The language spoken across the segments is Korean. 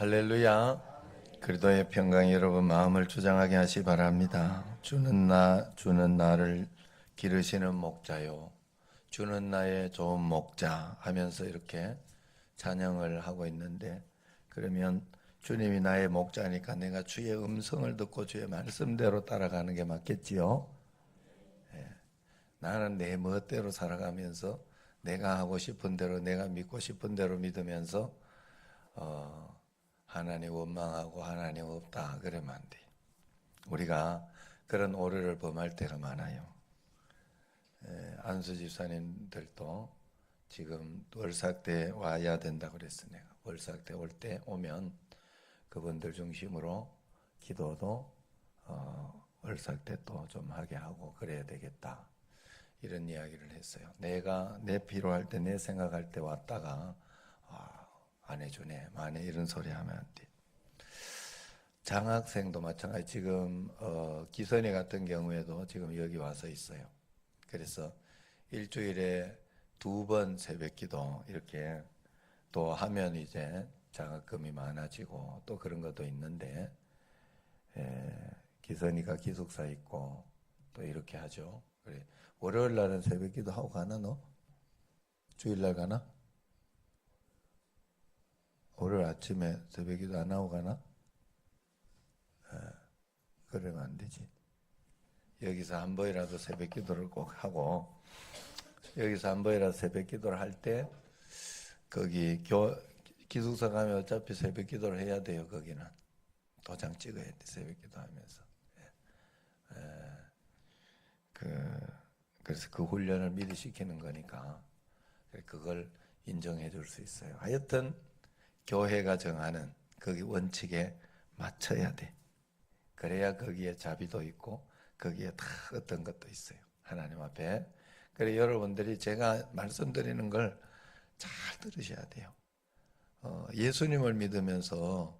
할렐루야. 그리스도의 평강이 여러분 마음을 주장하게 하시 바랍니다. 주는 나를 기르시는 목자요. 주는 나의 좋은 목자 하면서 이렇게 찬양을 하고 있는데, 그러면 주님이 나의 목자니까 내가 주의 음성을 듣고 주의 말씀대로 따라가는 게 맞겠지요. 나는 내 멋대로 살아가면서 내가 하고 싶은 대로, 내가 믿고 싶은 대로 믿으면서 하나님 원망하고 하나님 없다 그러면 안 돼. 우리가 그런 오류를 범할 때가 많아요. 안수 집사님들도 지금 월삭대 와야 된다고 그랬어. 내가 월삭대 올 때 오면 그분들 중심으로 기도도 월삭대 또 좀 하게 하고 그래야 되겠다, 이런 이야기를 했어요. 내가 내 필요할 때, 내 생각할 때 왔다가 안 해주네, 만에 이런 소리 하면 안 돼. 장학생도 마찬가지. 지금 기선이 같은 경우에도 지금 여기 와서 있어요. 그래서 일주일에 2번 새벽기도 이렇게 또 하면 이제 장학금이 많아지고 또 그런 것도 있는데, 기선이가 기숙사 있고 또 이렇게 하죠. 그래. 월요일 날은 새벽기도 하고 가나 너? 주일날 가나? 월요일 아침에 새벽기도 안 하고 가나? 그러면 안 되지. 여기서 한 번이라도 새벽 기도를 꼭 하고, 여기서 한 번이라도 새벽 기도를 할 때 거기 기숙사 가면 어차피 새벽 기도를 해야 돼요. 거기는 도장 찍어야 돼, 새벽 기도하면서. 그래서 그 훈련을 미리 시키는 거니까 그걸 인정해 줄 수 있어요. 하여튼 교회가 정하는 거기 원칙에 맞춰야 돼. 그래야 거기에 자비도 있고 거기에 다 어떤 것도 있어요, 하나님 앞에. 그래, 여러분들이 제가 말씀드리는 걸 잘 들으셔야 돼요. 예수님을 믿으면서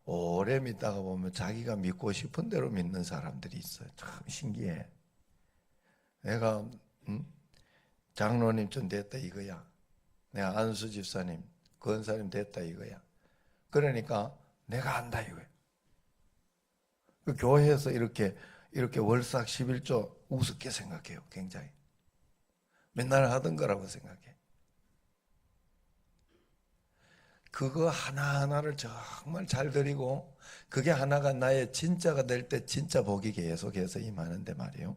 오래 믿다가 보면 자기가 믿고 싶은 대로 믿는 사람들이 있어요. 참 신기해. 내가 장로님 좀 됐다 이거야. 내가 안수 집사님, 권사님 됐다 이거야. 그러니까 내가 안다 이거야. 그 교회에서 이렇게 월삭 11조 우습게 생각해요. 굉장히 맨날 하던 거라고 생각해. 그거 하나하나를 정말 잘 드리고 그게 하나가 나의 진짜가 될 때 진짜 복이 계속해서 임하는데 말이에요.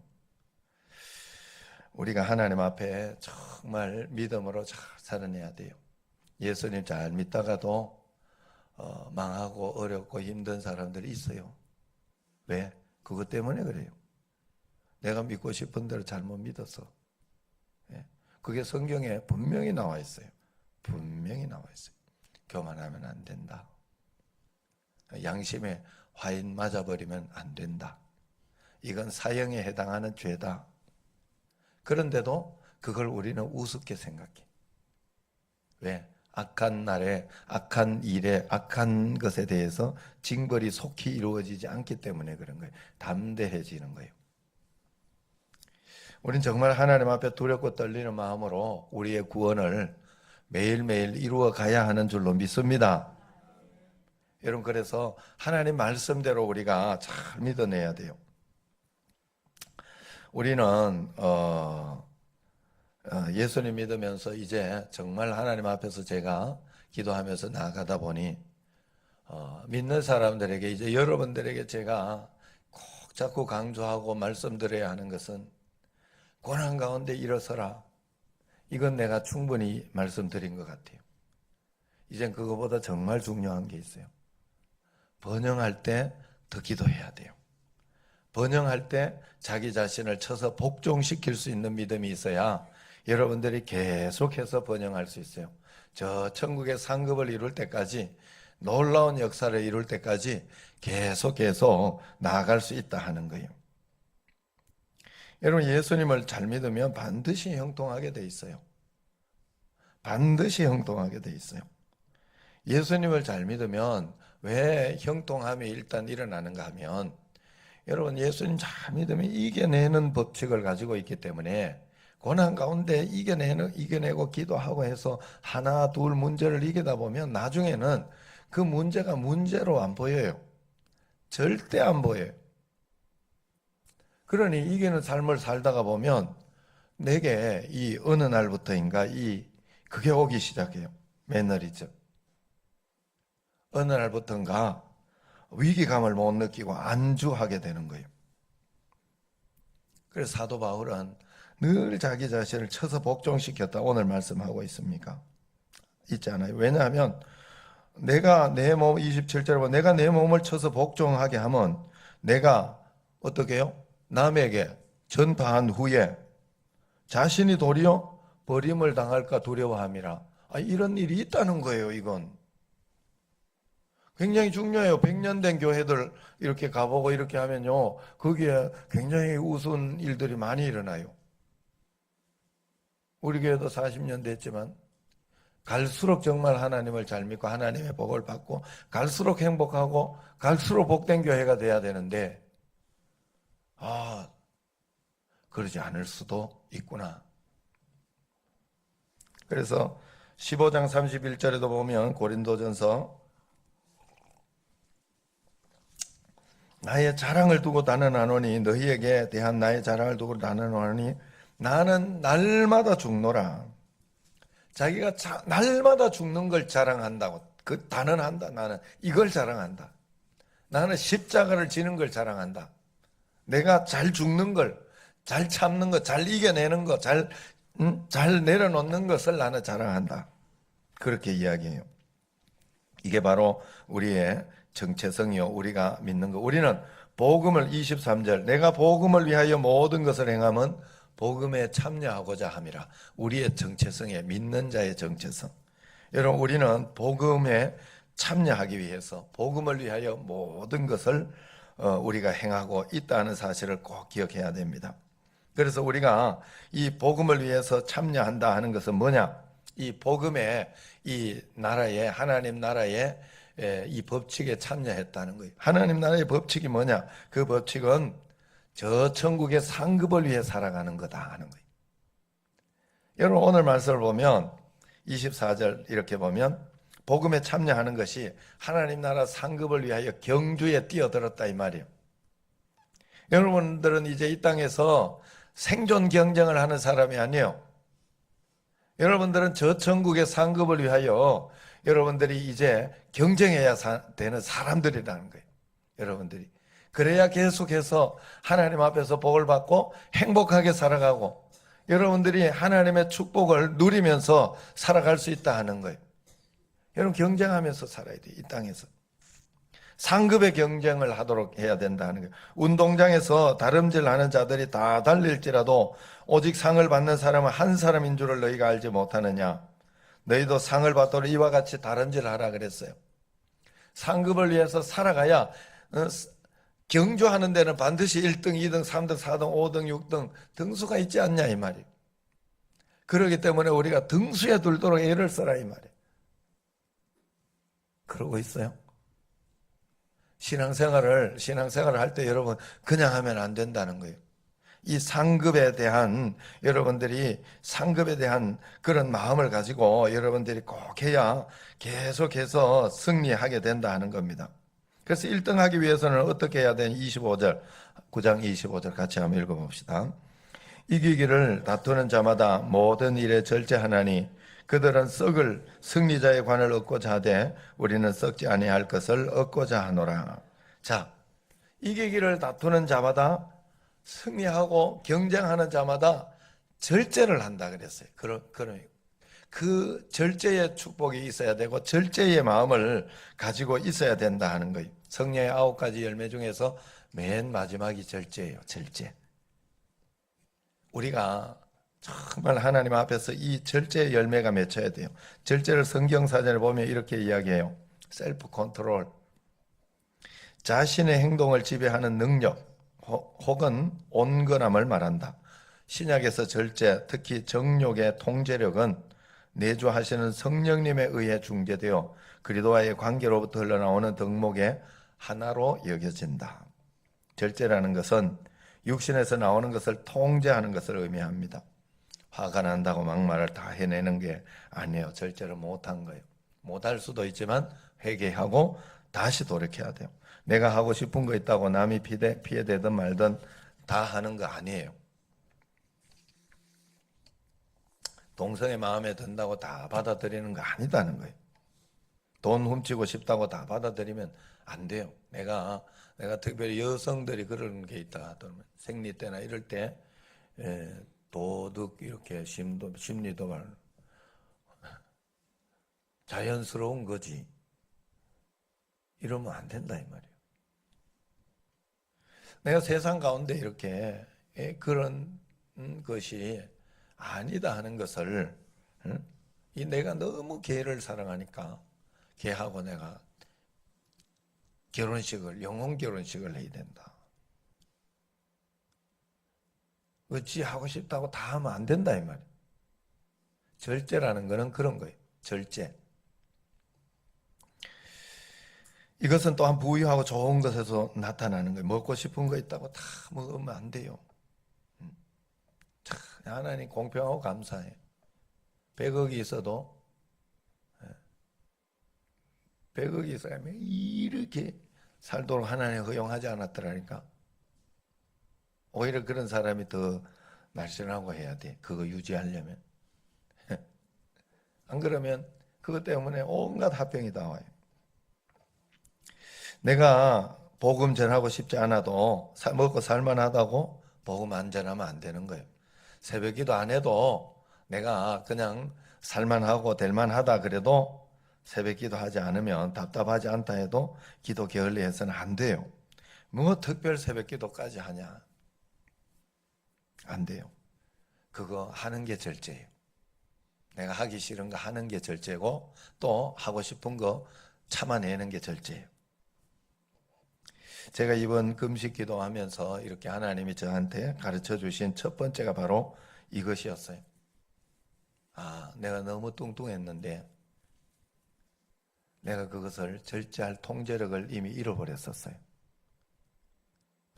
우리가 하나님 앞에 정말 믿음으로 잘 살아내야 돼요. 예수님 잘 믿다가도 망하고 어렵고 힘든 사람들이 있어요. 왜? 그것 때문에 그래요. 내가 믿고 싶은 대로 잘못 믿어서. 그게 성경에 분명히 나와 있어요. 분명히 나와 있어요. 교만하면 안 된다. 양심에 화인 맞아버리면 안 된다. 이건 사형에 해당하는 죄다. 그런데도 그걸 우리는 우습게 생각해. 왜? 악한 날에, 악한 일에, 악한 것에 대해서 징벌이 속히 이루어지지 않기 때문에 그런 거예요. 담대해지는 거예요. 우린 정말 하나님 앞에 두렵고 떨리는 마음으로 우리의 구원을 매일매일 이루어 가야 하는 줄로 믿습니다. 여러분, 그래서 하나님 말씀대로 우리가 잘 믿어내야 돼요. 우리는 예수님 믿으면서 이제 정말 하나님 앞에서 제가 기도하면서 나아가다 보니 믿는 사람들에게, 이제 여러분들에게 제가 꼭 자꾸 강조하고 말씀드려야 하는 것은 고난 가운데 일어서라. 이건 내가 충분히 말씀드린 것 같아요. 이젠 그거보다 정말 중요한 게 있어요. 번영할 때 더 기도해야 돼요. 번영할 때 자기 자신을 쳐서 복종시킬 수 있는 믿음이 있어야 여러분들이 계속해서 번영할 수 있어요. 저 천국의 상급을 이룰 때까지, 놀라운 역사를 이룰 때까지 계속 나아갈 수 있다 하는 거예요. 여러분, 예수님을 잘 믿으면 반드시 형통하게 돼 있어요. 반드시 형통하게 돼 있어요. 예수님을 잘 믿으면 왜 형통함이 일단 일어나는가 하면, 여러분, 예수님 잘 믿으면 이겨내는 법칙을 가지고 있기 때문에 고난 가운데 이겨내고 기도하고 해서 하나 둘 문제를 이기다 보면 나중에는 그 문제가 문제로 안 보여요. 절대 안 보여요. 그러니 이기는 삶을 살다가 보면 내게 이 어느 날부터인가 그게 오기 시작해요. 매너리즘. 어느 날부터인가 위기감을 못 느끼고 안주하게 되는 거예요. 그래서 사도 바울은 늘 자기 자신을 쳐서 복종시켰다 오늘 말씀하고 있습니까? 있잖아요. 왜냐하면 내가 내 몸 27절에 보면 내가 내 몸을 쳐서 복종하게 하면 내가 어떻게 해요? 남에게 전파한 후에 자신이 도리어 버림을 당할까 두려워함이라. 이런 일이 있다는 거예요. 이건 굉장히 중요해요. 100년 된 교회들 이렇게 가보고 이렇게 하면요, 거기에 굉장히 우스운 일들이 많이 일어나요. 우리 교회도 40년 됐지만 갈수록 정말 하나님을 잘 믿고 하나님의 복을 받고 갈수록 행복하고 갈수록 복된 교회가 돼야 되는데 그러지 않을 수도 있구나. 그래서 15장 31절에도 보면 고린도전서 나의 자랑을 두고 나는 아노니 너희에게 대한 나의 자랑을 두고 나는 아노니 나는 날마다 죽노라. 자기가 날마다 죽는 걸 자랑한다고. 그 단언한다. 나는 이걸 자랑한다. 나는 십자가를 지는 걸 자랑한다. 내가 잘 죽는 걸, 잘 참는 것, 잘 이겨내는 것, 잘 내려놓는 것을 나는 자랑한다. 그렇게 이야기해요. 이게 바로 우리의 정체성이요. 우리가 믿는 것. 우리는 복음을 23절 내가 복음을 위하여 모든 것을 행함은 복음에 참여하고자 함이라. 우리의 정체성에 믿는 자의 정체성. 여러분 우리는 복음에 참여하기 위해서 복음을 위하여 모든 것을 우리가 행하고 있다는 사실을 꼭 기억해야 됩니다. 그래서 우리가 이 복음을 위해서 참여한다 하는 것은 뭐냐? 이 복음의 이 나라에 하나님 나라의 이 법칙에 참여했다는 거예요. 하나님 나라의 법칙이 뭐냐? 그 법칙은 저 천국의 상급을 위해 살아가는 거다 하는 거예요. 여러분 오늘 말씀을 보면 24절 이렇게 보면 복음에 참여하는 것이 하나님 나라 상급을 위하여 경주에 뛰어들었다 이 말이에요. 여러분들은 이제 이 땅에서 생존 경쟁을 하는 사람이 아니에요. 여러분들은 저 천국의 상급을 위하여 여러분들이 이제 경쟁해야 되는 사람들이라는 거예요. 여러분들이 그래야 계속해서 하나님 앞에서 복을 받고 행복하게 살아가고 여러분들이 하나님의 축복을 누리면서 살아갈 수 있다 하는 거예요. 여러분 경쟁하면서 살아야 돼요. 이 땅에서 상급의 경쟁을 하도록 해야 된다는 거예요. 운동장에서 다름질하는 자들이 다 달릴지라도 오직 상을 받는 사람은 한 사람인 줄을 너희가 알지 못하느냐. 너희도 상을 받도록 이와 같이 다름질하라 그랬어요. 상급을 위해서 살아가야 경주하는 데는 반드시 1등, 2등, 3등, 4등, 5등, 6등 등수가 있지 않냐 이 말이에요. 그렇기 때문에 우리가 등수에 들도록 애를 써라 이 말이에요. 그러고 있어요. 신앙생활을 할 때 여러분 그냥 하면 안 된다는 거예요. 이 상급에 대한 여러분들이 상급에 대한 그런 마음을 가지고 여러분들이 꼭 해야 계속해서 승리하게 된다 하는 겁니다. 그래서 1등 하기 위해서는 어떻게 해야 되는 25절 9장 25절 같이 한번 읽어봅시다. 이기기를 다투는 자마다 모든 일에 절제하나니 그들은 썩을 승리자의 관을 얻고자 하되 우리는 썩지 아니할 것을 얻고자 하노라. 자, 이기기를 다투는 자마다 승리하고 경쟁하는 자마다 절제를 한다 그랬어요. 그 절제의 축복이 있어야 되고 절제의 마음을 가지고 있어야 된다 하는 거예요. 성령의 9가지 열매 중에서 맨 마지막이 절제예요. 절제. 우리가 정말 하나님 앞에서 이 절제의 열매가 맺혀야 돼요. 절제를 성경사전에 보면 이렇게 이야기해요. 셀프 컨트롤. 자신의 행동을 지배하는 능력 혹은 온건함을 말한다. 신약에서 절제, 특히 정욕의 통제력은 내주하시는 성령님에 의해 중재되어 그리스도와의 관계로부터 흘러나오는 덕목의 하나로 여겨진다. 절제라는 것은 육신에서 나오는 것을 통제하는 것을 의미합니다. 화가 난다고 막말을 다 해내는 게 아니에요. 절제를 못한 거예요. 못할 수도 있지만 회개하고 다시 돌이켜야 돼요. 내가 하고 싶은 거 있다고 남이 피해대든 말든 다 하는 거 아니에요. 동성애 마음에 든다고 다 받아들이는 거 아니다는 거예요. 돈 훔치고 싶다고 다 받아들이면 안 돼요. 내가 특별히 여성들이 그런 게 있다 하더라면 생리 때나 이럴 때 도덕 이렇게 심리 도발 자연스러운 거지. 이러면 안 된다 이 말이에요. 내가 세상 가운데 이렇게 그런 것이 아니다 하는 것을 이 내가 너무 걔를 사랑하니까 걔하고 내가 영혼 결혼식을 해야 된다. 어찌 하고 싶다고 다 하면 안 된다 이 말이에요. 절제라는 거는 그런 거예요. 절제. 이것은 또한 부유하고 좋은 것에서 나타나는 거예요. 먹고 싶은 거 있다고 다 먹으면 안 돼요. 참, 하나님 공평하고 감사해. 100억이 있어도 100억이 있어야면 이렇게 살도록 하나님 허용하지 않았더라니까. 오히려 그런 사람이 더 날씬하고 해야 돼. 그거 유지하려면. 안 그러면 그것 때문에 온갖 합병이 다 와요. 내가 복음 전하고 싶지 않아도 먹고 살만하다고 복음 안 전하면 안 되는 거예요. 새벽 기도 안 해도 내가 그냥 살만하고 될만하다 그래도 새벽 기도하지 않으면 답답하지 않다 해도 기도 게을리해서는 안 돼요. 뭐 특별 새벽 기도까지 하냐? 안 돼요. 그거 하는 게 절제예요. 내가 하기 싫은 거 하는 게 절제고 또 하고 싶은 거 참아내는 게 절제예요. 제가 이번 금식 기도하면서 이렇게 하나님이 저한테 가르쳐 주신 첫 번째가 바로 이것이었어요. 내가 너무 뚱뚱했는데 내가 그것을 절제할 통제력을 이미 잃어버렸었어요.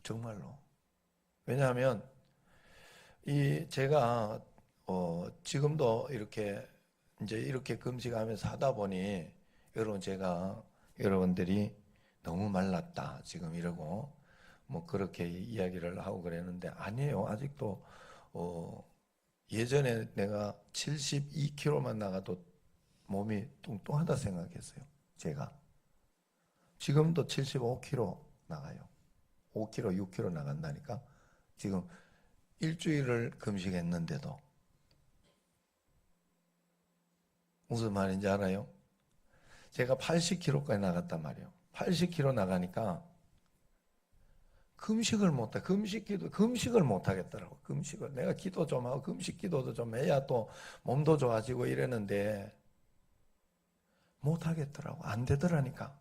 정말로. 왜냐하면 제가 지금도 이렇게 금식하면서 하다 보니 제가 여러분들이 너무 말랐다 지금 이러고 뭐 그렇게 이야기를 하고 그랬는데 아니에요. 아직도 예전에 내가 72kg만 나가도 몸이 뚱뚱하다 생각했어요. 제가 지금도 75kg 나가요. 5kg, 6kg 나간다니까. 지금 일주일을 금식했는데도 무슨 말인지 알아요? 제가 80kg까지 나갔단 말이에요. 80kg 나가니까 금식을 못 하겠더라고. 금식을. 내가 기도 좀 하고 금식 기도도 좀 해야 또 몸도 좋아지고 이랬는데 못 하겠더라고. 안 되더라니까.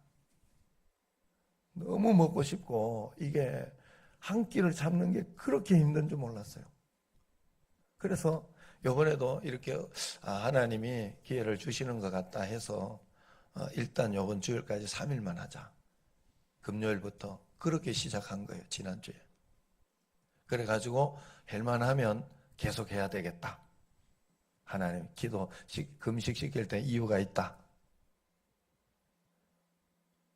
너무 먹고 싶고 이게 한 끼를 참는 게 그렇게 힘든 줄 몰랐어요. 그래서 이번에도 이렇게 하나님이 기회를 주시는 것 같다 해서 일단 이번 주일까지 3일만 하자. 금요일부터 그렇게 시작한 거예요. 지난주에. 그래가지고 할만하면 계속 해야 되겠다. 하나님 금식 시킬 때 이유가 있다.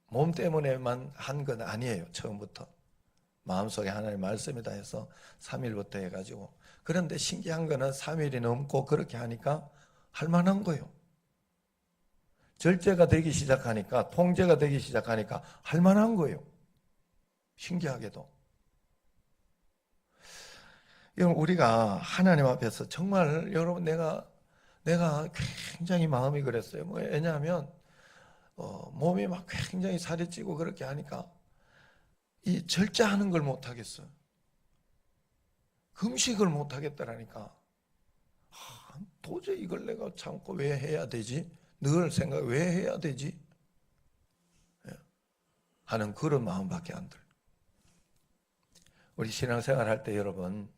몸 때문에만 한 건 아니에요. 처음부터. 마음속에 하나님 말씀이다 해서 3일부터 해가지고. 그런데 신기한 거는 3일이 넘고 그렇게 하니까 할만한 거예요. 절제가 되기 시작하니까, 통제가 되기 시작하니까 할만한 거예요. 신기하게도. 여러분, 우리가 하나님 앞에서 정말 여러분 내가 굉장히 마음이 그랬어요. 왜냐하면 몸이 막 굉장히 살이 찌고 그렇게 하니까 이 절제하는 걸 못 하겠어요. 금식을 못 하겠다라니까. 도저히 이걸 내가 참고 왜 해야 되지? 늘 생각 왜 해야 되지? 하는 그런 마음밖에 안 들어요. 우리 신앙생활 할 때 여러분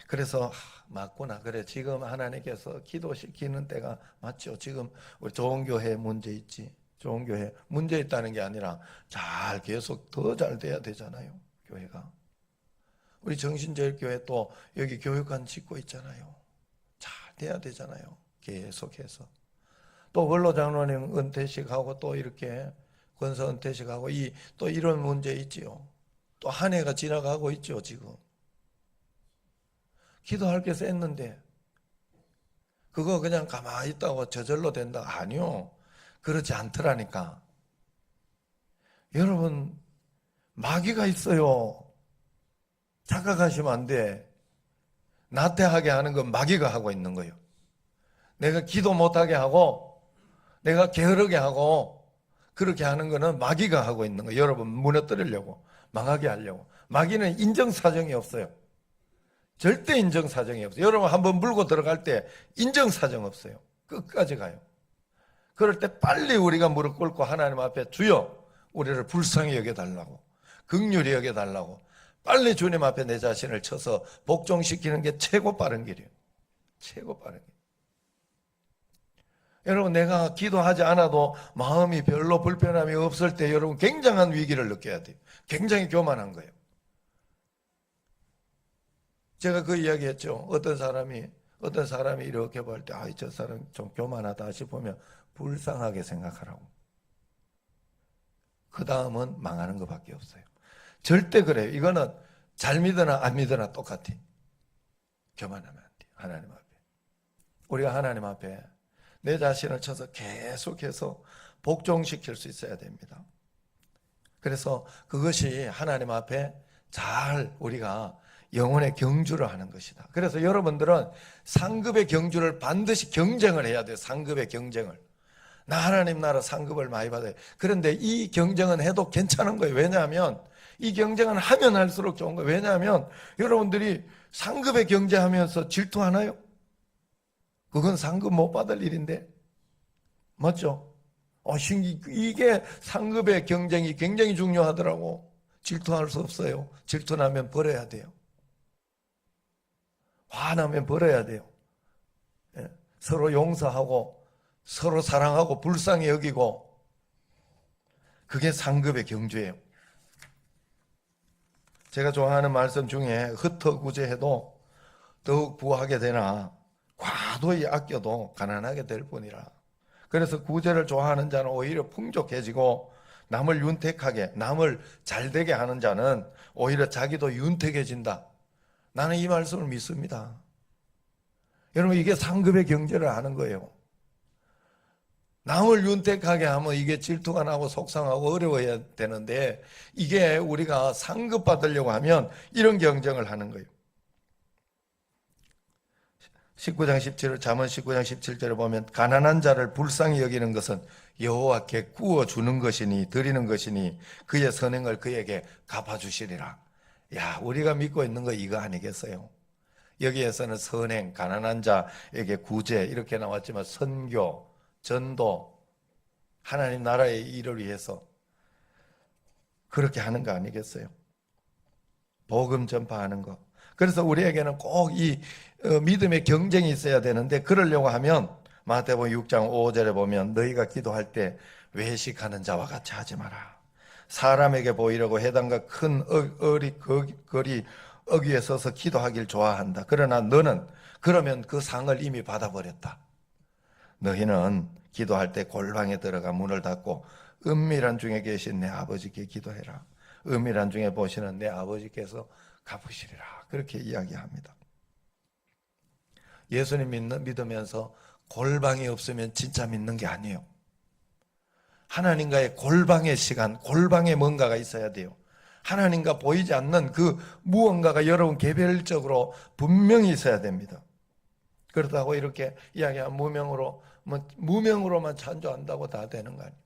그래서 맞구나. 그래 지금 하나님께서 기도시키는 때가 맞죠. 지금 우리 좋은 교회 문제 있지. 좋은 교회 문제 있다는 게 아니라 잘 계속 더 잘 돼야 되잖아요. 교회가. 우리 정신제일교회 또 여기 교육관 짓고 있잖아요. 잘 돼야 되잖아요. 계속해서. 또 원로장로님 은퇴식 하고 또 이렇게 권사 은퇴식 하고 또 이런 문제 있지요. 또 한 해가 지나가고 있죠, 지금. 기도할 게 셌는데 그거 그냥 가만히 있다고 저절로 된다? 아니요. 그렇지 않더라니까. 여러분, 마귀가 있어요. 착각하시면 안 돼. 나태하게 하는 건 마귀가 하고 있는 거예요. 내가 기도 못하게 하고 내가 게으르게 하고 그렇게 하는 거는 마귀가 하고 있는 거예요. 여러분 무너뜨리려고, 망하게 하려고. 마귀는 인정사정이 없어요. 절대 인정사정이 없어요. 여러분 한번 물고 들어갈 때 인정사정 없어요. 끝까지 가요. 그럴 때 빨리 우리가 무릎 꿇고 하나님 앞에 주여 우리를 불쌍히 여겨달라고, 긍휼히 여겨달라고 빨리 주님 앞에 내 자신을 쳐서 복종시키는 게 최고 빠른 길이에요. 최고 빠른 길. 여러분 내가 기도하지 않아도 마음이 별로 불편함이 없을 때 여러분 굉장한 위기를 느껴야 돼요. 굉장히 교만한 거예요. 제가 그 이야기 했죠. 어떤 사람이 이렇게 볼 때 저 사람 좀 교만하다 싶으면 불쌍하게 생각하라고. 그 다음은 망하는 것밖에 없어요. 절대 그래요. 이거는 잘 믿으나 안 믿으나 똑같아. 교만하면 안 돼요. 하나님 앞에. 우리가 하나님 앞에 내 자신을 쳐서 계속해서 복종시킬 수 있어야 됩니다. 그래서 그것이 하나님 앞에 잘 우리가 영혼의 경주를 하는 것이다. 그래서 여러분들은 상급의 경주를 반드시 경쟁을 해야 돼요. 상급의 경쟁을. 나 하나님 나라 상급을 많이 받아요. 그런데 이 경쟁은 해도 괜찮은 거예요. 왜냐하면 이 경쟁은 하면 할수록 좋은 거예요. 왜냐하면 여러분들이 상급의 경쟁하면서 질투하나요? 그건 상급 못 받을 일인데. 맞죠? 이게 상급의 경쟁이 굉장히 중요하더라고. 질투할 수 없어요. 질투나면 버려야 돼요. 화나면 버려야 돼요. 서로 용서하고 서로 사랑하고 불쌍히 여기고, 그게 상급의 경주예요. 제가 좋아하는 말씀 중에 흩어구제해도 더욱 부하게 되나 과도히 아껴도 가난하게 될 뿐이라. 그래서 구제를 좋아하는 자는 오히려 풍족해지고 남을 윤택하게, 남을 잘되게 하는 자는 오히려 자기도 윤택해진다. 나는 이 말씀을 믿습니다. 여러분 이게 상급의 경제를 하는 거예요. 남을 윤택하게 하면 이게 질투가 나고 속상하고 어려워야 되는데, 이게 우리가 상급 받으려고 하면 이런 경쟁을 하는 거예요. 19장 17절, 잠언 19장 17절에 보면 가난한 자를 불쌍히 여기는 것은 여호와께 구워주는 것이니, 드리는 것이니 그의 선행을 그에게 갚아주시리라. 야, 우리가 믿고 있는 거 이거 아니겠어요? 여기에서는 선행, 가난한 자에게 구제 이렇게 나왔지만 선교, 전도, 하나님 나라의 일을 위해서 그렇게 하는 거 아니겠어요? 복음 전파하는 거. 그래서 우리에게는 꼭 이 믿음의 경쟁이 있어야 되는데, 그러려고 하면 마태복음 6장 5절에 보면 너희가 기도할 때 외식하는 자와 같이 하지 마라. 사람에게 보이려고 회당과 큰 거리 어귀에 서서 기도하길 좋아한다. 그러나 너는 그러면 그 상을 이미 받아버렸다. 너희는 기도할 때 골방에 들어가 문을 닫고 은밀한 중에 계신 내 아버지께 기도해라. 은밀한 중에 보시는 내 아버지께서 갚으시리라. 그렇게 이야기합니다. 예수님 믿으면서 골방이 없으면 진짜 믿는 게 아니에요. 하나님과의 골방의 시간, 골방에 뭔가가 있어야 돼요. 하나님과 보이지 않는 그 무언가가 여러분 개별적으로 분명히 있어야 됩니다. 그렇다고 이렇게 이야기하면 무명으로만 찬조한다고 다 되는 거 아니에요.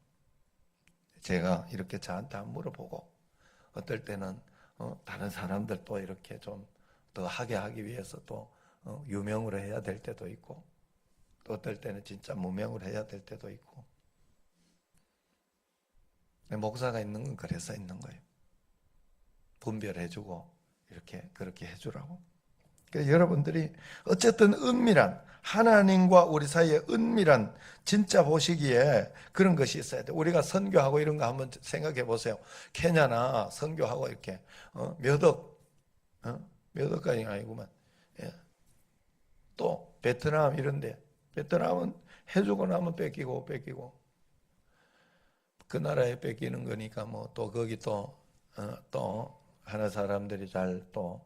제가 이렇게 저한테 안 물어보고, 어떨 때는 다른 사람들 또 이렇게 좀 더 하게 하기 위해서 또 유명으로 해야 될 때도 있고, 또 어떨 때는 진짜 무명으로 해야 될 때도 있고. 목사가 있는 건 그래서 있는 거예요. 분별해주고 이렇게 그렇게 해주라고. 그러니까 여러분들이 어쨌든 은밀한, 하나님과 우리 사이에 은밀한, 진짜 보시기에 그런 것이 있어야 돼. 우리가 선교하고 이런 거 한번 생각해 보세요. 케냐나 선교하고 이렇게 몇 억까지는 아니구만. 또 베트남 이런데, 베트남은 해주고 나면 뺏기고 그 나라에 뺏기는 거니까 뭐 또 거기 또 하는 사람들이 잘 또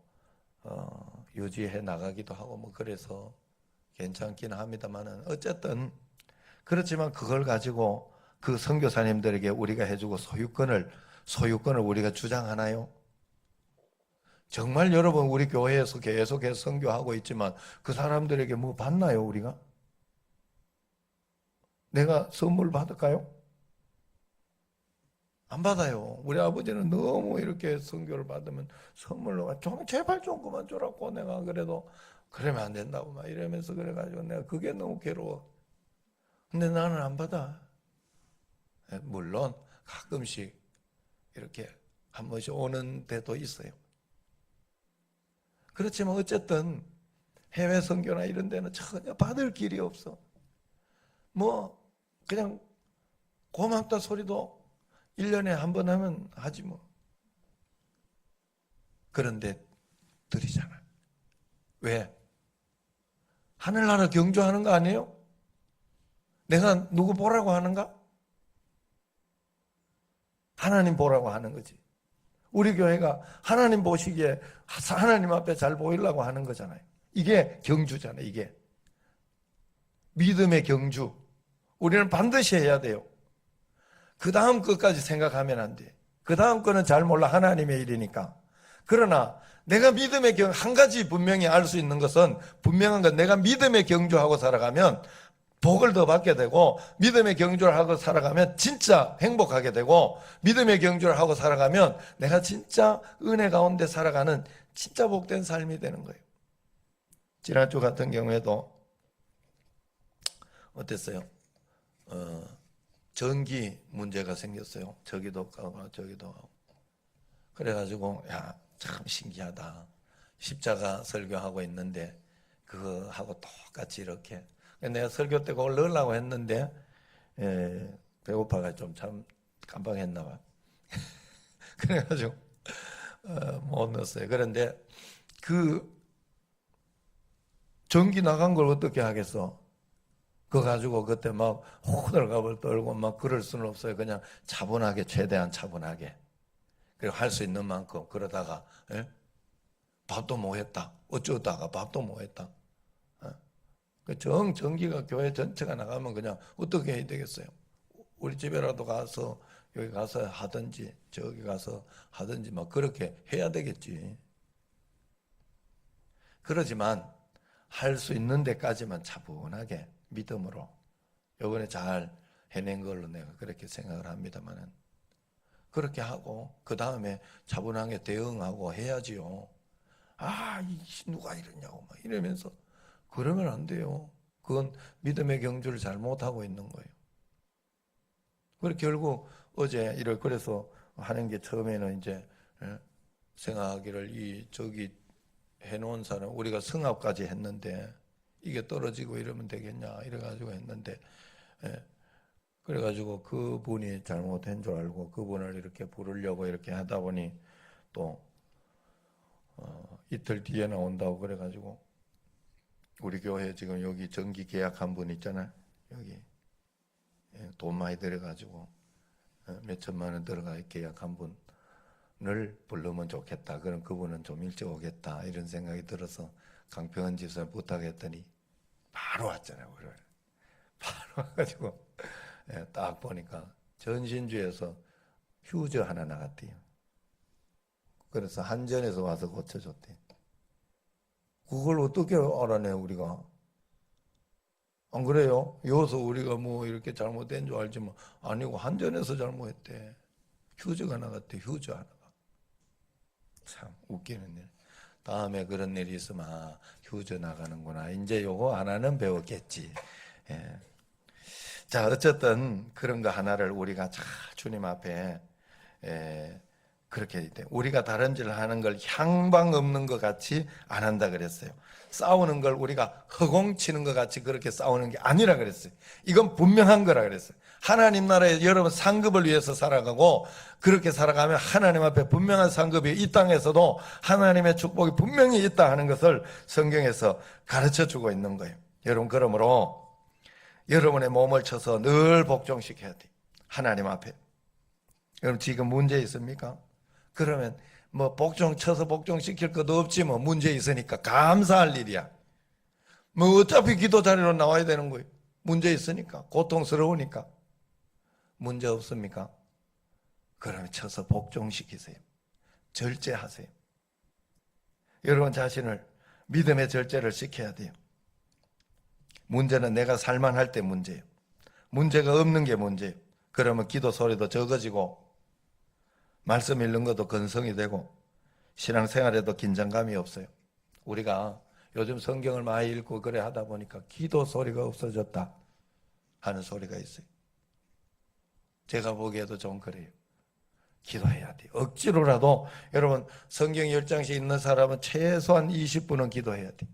유지해 나가기도 하고 뭐 그래서 괜찮긴 합니다만은 어쨌든 그렇지만 그걸 가지고 그 선교사님들에게 우리가 해주고 소유권을 우리가 주장하나요? 정말 여러분 우리 교회에서 계속해서 선교하고 있지만 그 사람들에게 뭐 받나요 우리가? 내가 선물 받을까요? 안 받아요. 우리 아버지는 너무 이렇게 선교를 받으면 선물로 제발 좀 그만 주라고 내가 그래도 그러면 안 된다고 막 이러면서 그래가지고 내가 그게 너무 괴로워. 근데 나는 안 받아. 물론 가끔씩 이렇게 한 번씩 오는 데도 있어요. 그렇지만 어쨌든 해외 선교나 이런 데는 전혀 받을 길이 없어. 뭐 그냥 고맙다 소리도 1년에 한 번 하면 하지 뭐. 그런데 드리잖아. 왜? 하늘나라 경주하는 거 아니에요? 내가 누구 보라고 하는가? 하나님 보라고 하는 거지. 우리 교회가 하나님 보시기에 하나님 앞에 잘 보이려고 하는 거잖아요. 이게 경주잖아요. 이게 믿음의 경주. 우리는 반드시 해야 돼요. 그 다음 것까지 생각하면 안 돼. 그 다음 거는 잘 몰라. 하나님의 일이니까. 그러나 내가 믿음의 한 가지 분명히 알 수 있는 것은 분명한 건 내가 믿음의 경주하고 살아가면 복을 더 받게 되고 믿음의 경주를 하고 살아가면 진짜 행복하게 되고 믿음의 경주를 하고 살아가면 내가 진짜 은혜 가운데 살아가는 진짜 복된 삶이 되는 거예요. 지난주 같은 경우에도 어땠어요? 전기 문제가 생겼어요. 저기도 가고 저기도 가고. 그래가지고 야, 참 신기하다. 십자가 설교하고 있는데 그거하고 똑같이 이렇게. 내가 설교 때 그걸 넣으려고 했는데 배고파가 좀 참 깜빡했나 봐. 그래가지고 못 넣었어요. 그런데 그 전기 나간 걸 어떻게 하겠어? 그거 가지고 그때 막 호들갑을 떨고 막 그럴 수는 없어요. 그냥 차분하게, 최대한 차분하게. 그리고 할 수 있는 만큼 그러다가 밥도 못 했다. 어쩌다가 밥도 못 했다. 그 전기가 교회 전체가 나가면 그냥 어떻게 해야 되겠어요? 우리 집에라도 가서 여기 가서 하든지 저기 가서 하든지 막 그렇게 해야 되겠지. 그러지만 할 수 있는 데까지만 차분하게 믿음으로 이번에 잘 해낸 걸로 내가 그렇게 생각을 합니다만은 그렇게 하고 그 다음에 차분하게 대응하고 해야지요. 아, 누가 이러냐고 막 이러면서 그러면 안 돼요. 그건 믿음의 경주를 잘못하고 있는 거예요. 그래서 결국 어제 그래서 하는 게 처음에는 이제 생각하기를 저기 해놓은 사람 우리가 승합까지 했는데 이게 떨어지고 이러면 되겠냐 이래가지고 했는데 그래가지고 그분이 잘못한 줄 알고 그분을 이렇게 부르려고 이렇게 하다 보니 또 이틀 뒤에 나온다고 그래가지고 우리 교회 지금 여기 전기 계약한 분 있잖아요. 여기 돈 많이 들어가지고 몇 천만 원 들어가 계약한 분을 부르면 좋겠다. 그럼 그분은 좀 일찍 오겠다. 이런 생각이 들어서 강평원 집사 부탁했더니 바로 왔잖아요. 바로 와가지고 딱 보니까 전신주에서 휴즈 하나 나갔대요. 그래서 한전에서 와서 고쳐줬대. 그걸 어떻게 알아내요 우리가? 안 그래요? 여기서 우리가 뭐 이렇게 잘못된 줄 알지만 아니고 한전에서 잘못했대. 휴즈가 나갔대. 휴즈 하나가. 참 웃기는 일. 다음에 그런 일이 있으면 휴즈 나가는구나. 이제 요거 하나는 배웠겠지. 예. 자, 어쨌든 그런 거 하나를 우리가 주님 앞에 그렇게 돼. 우리가 다른 짓을 하는 걸 향방 없는 것 같이 안 한다 그랬어요. 싸우는 걸 우리가 허공치는 것 같이 그렇게 싸우는 게 아니라 그랬어요. 이건 분명한 거라 그랬어요. 하나님 나라에 여러분 상급을 위해서 살아가고 그렇게 살아가면 하나님 앞에 분명한 상급이 이 땅에서도 하나님의 축복이 분명히 있다 하는 것을 성경에서 가르쳐 주고 있는 거예요. 여러분 그러므로 여러분의 몸을 쳐서 늘 복종시켜야 돼. 하나님 앞에. 그럼 지금 문제 있습니까? 그러면 뭐 쳐서 복종시킬 것도 없지 뭐 문제 있으니까 감사할 일이야. 뭐 어차피 기도 자리로 나와야 되는 거예요. 문제 있으니까, 고통스러우니까. 문제 없습니까? 그러면 쳐서 복종시키세요. 절제하세요. 여러분 자신을 믿음의 절제를 시켜야 돼요. 문제는 내가 살만할 때 문제예요. 문제가 없는 게 문제예요. 그러면 기도 소리도 적어지고 말씀 읽는 것도 건성이 되고 신앙생활에도 긴장감이 없어요. 우리가 요즘 성경을 많이 읽고 그래 하다 보니까 기도 소리가 없어졌다 하는 소리가 있어요. 제가 보기에도 좀 그래요. 기도해야 돼요. 억지로라도 여러분 성경 10장씩 읽는 사람은 최소한 20분은 기도해야 돼요.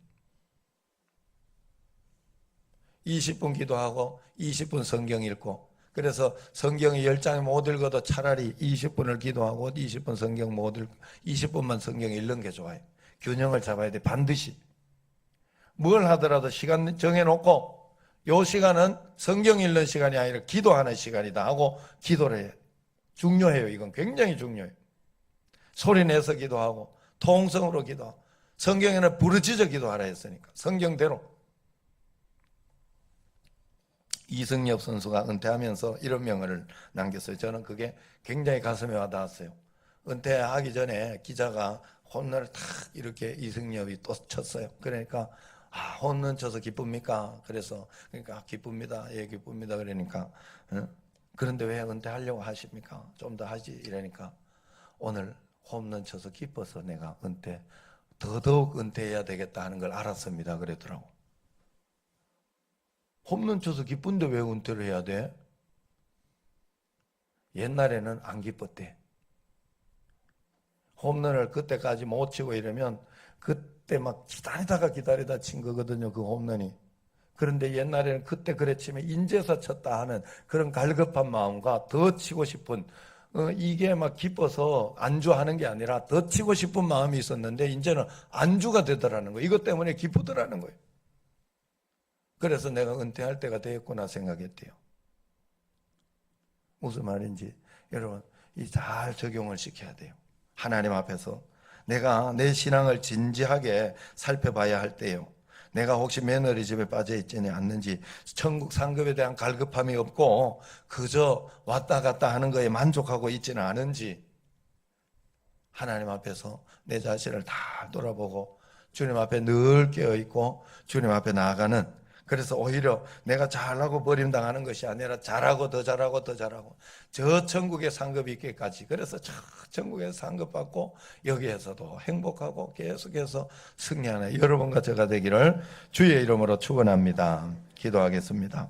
20분 기도하고 20분 성경 읽고, 그래서 성경이 10장 못 읽어도 차라리 20분을 기도하고 20분 성경 못 읽고 20분만 성경 읽는 게 좋아요. 균형을 잡아야 돼. 반드시 뭘 하더라도 시간 정해놓고 요 시간은 성경 읽는 시간이 아니라 기도하는 시간이다 하고 기도를 해요. 중요해요. 이건 굉장히 중요해요. 소리 내서 기도하고 통성으로 기도하고, 성경에는 부르짖어 기도하라 했으니까 성경대로. 이승엽 선수가 은퇴하면서 이런 명언을 남겼어요. 저는 그게 굉장히 가슴에 와닿았어요. 은퇴하기 전에 기자가 홈런을 탁 이렇게 이승엽이 또 쳤어요. 그러니까 홈런 쳐서 기쁩니까? 그러니까 기쁩니다. 예, 기쁩니다. 그러니까 그런데 왜 은퇴하려고 하십니까? 좀 더 하지 이러니까 오늘 홈런 쳐서 기뻐서 내가 더더욱 은퇴해야 되겠다 하는 걸 알았습니다. 그랬더라고. 홈런 쳐서 기쁜데 왜 은퇴를 해야 돼? 옛날에는 안 기뻤대. 홈런을 그때까지 못 치고 이러면 그때 막 기다리다 친 거거든요. 그 홈런이. 그런데 옛날에는 그때 그래 치면 인제서 쳤다 하는 그런 갈급한 마음과 더 치고 싶은, 이게 막 기뻐서 안주하는 게 아니라 더 치고 싶은 마음이 있었는데 이제는 안주가 되더라는 거예요. 이것 때문에 기쁘더라는 거예요. 그래서 내가 은퇴할 때가 되었구나 생각했대요. 무슨 말인지 여러분 잘 적용을 시켜야 돼요. 하나님 앞에서 내가 내 신앙을 진지하게 살펴봐야 할 때요. 내가 혹시 매너리즘에 빠져 있지는 않는지, 천국 상급에 대한 갈급함이 없고 그저 왔다 갔다 하는 거에 만족하고 있지는 않은지 하나님 앞에서 내 자신을 다 돌아보고 주님 앞에 늘 깨어있고 주님 앞에 나아가는, 그래서 오히려 내가 잘하고 버림당하는 것이 아니라 잘하고 더 잘하고 더 잘하고 저 천국의 상급이 있기까지, 그래서 저 천국에서 상급받고 여기에서도 행복하고 계속해서 승리하는 여러분과 제가 되기를 주의 이름으로 축원합니다. 기도하겠습니다.